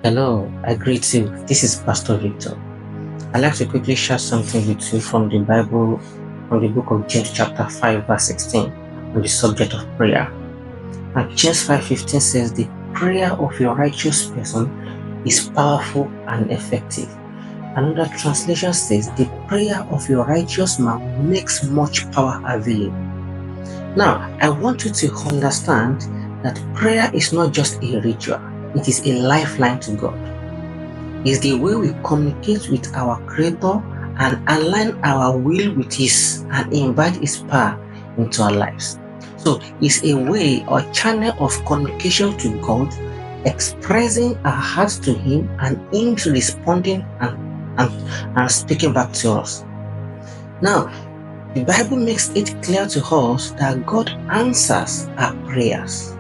Hello, I greet you. This is Pastor Victor. I'd like to quickly share something with you from the Bible, from the book of James chapter 5 verse 16 on the subject of prayer. And James 5:15 says, "The prayer of your righteous person is powerful and effective." Another translation says, "The prayer of your righteous man makes much power available." Now, I want you to understand that prayer is not just a ritual, it is a lifeline to God. It's the way we communicate with our Creator and align our will with His and invite His power into our lives. So it's a way or channel of communication to God, expressing our hearts to Him and Him responding and speaking back to us. Now, the Bible makes it clear to us that God answers our prayers.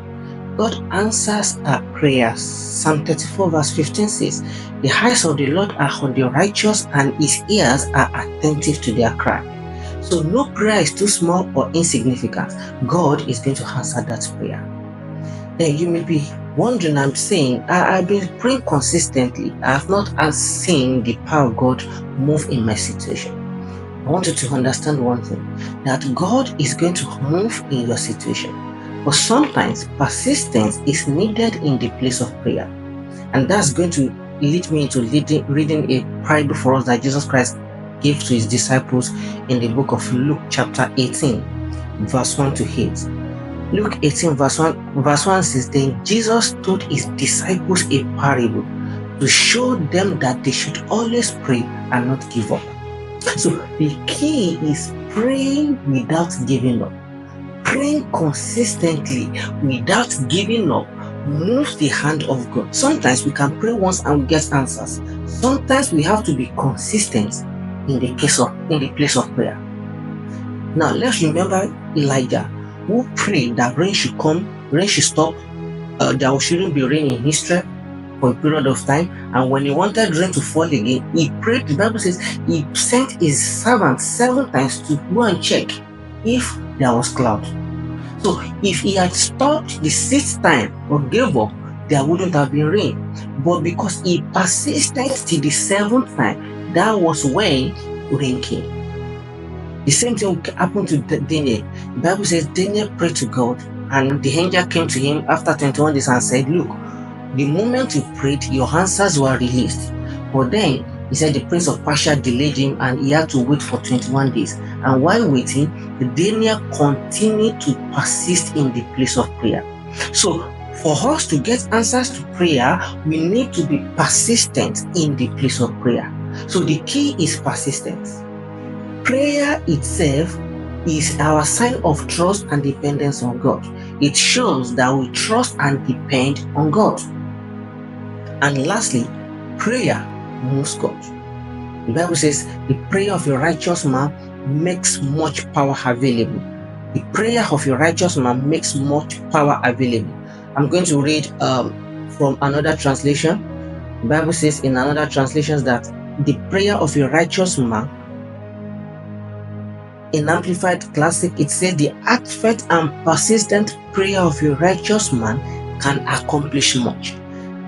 God answers our prayers. Psalm 34 verse 15 says, "The eyes of the Lord are on the righteous and His ears are attentive to their cry." So no prayer is too small or insignificant. God is going to answer that prayer. Then you may be wondering, I'm saying, I've been praying consistently. I have not seen the power of God move in my situation. I want you to understand one thing, that God is going to move in your situation. But sometimes persistence is needed in the place of prayer. And that's going to lead me into reading a parable for us that Jesus Christ gave to His disciples in the book of Luke chapter 18, verse 1 to 8. Luke 18 verse 1 says, "Then Jesus told His disciples a parable to show them that they should always pray and not give up." So the key is praying without giving up. Praying consistently without giving up moves the hand of God. Sometimes we can pray once and we get answers. Sometimes we have to be consistent in the place of prayer. Now let's remember Elijah, who prayed that rain should come, rain should stop, there shouldn't be rain in Israel for a period of time. And when he wanted rain to fall again, he prayed. The Bible says he sent his servant 7 times to go and check if there was cloud. So if he had stopped the 6th time or gave up, there wouldn't have been rain. But because he persisted till the 7th time, that was when rain came. The same thing happened to Daniel. The Bible says Daniel prayed to God, and the angel came to him after 21 days and said, "Look, the moment you prayed, your answers were released." But then he said the prince of Persia delayed him and he had to wait for 21 days. And while waiting, Daniel continued to persist in the place of prayer. So for us to get answers to prayer, we need to be persistent in the place of prayer. So the key is persistence. Prayer itself is our sign of trust and dependence on God. It shows that we trust and depend on God. And lastly, prayer moves God. The Bible says the prayer of your righteous man makes much power available. The prayer of your righteous man makes much power available. I'm going to read from another translation. The Bible says in another translation that the prayer of your righteous man, in Amplified Classic, it says the heartfelt and persistent prayer of your righteous man can accomplish much.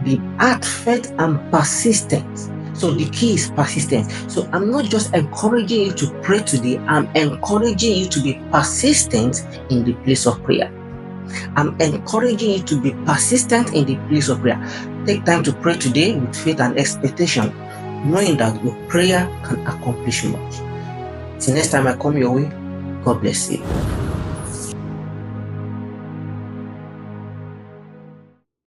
The heartfelt and persistent. So the key is persistence. So I'm not just encouraging you to pray today, I'm encouraging you to be persistent in the place of prayer. I'm encouraging you to be persistent in the place of prayer. Take time to pray today with faith and expectation, knowing that your prayer can accomplish much. Till next time I come your way, God bless you.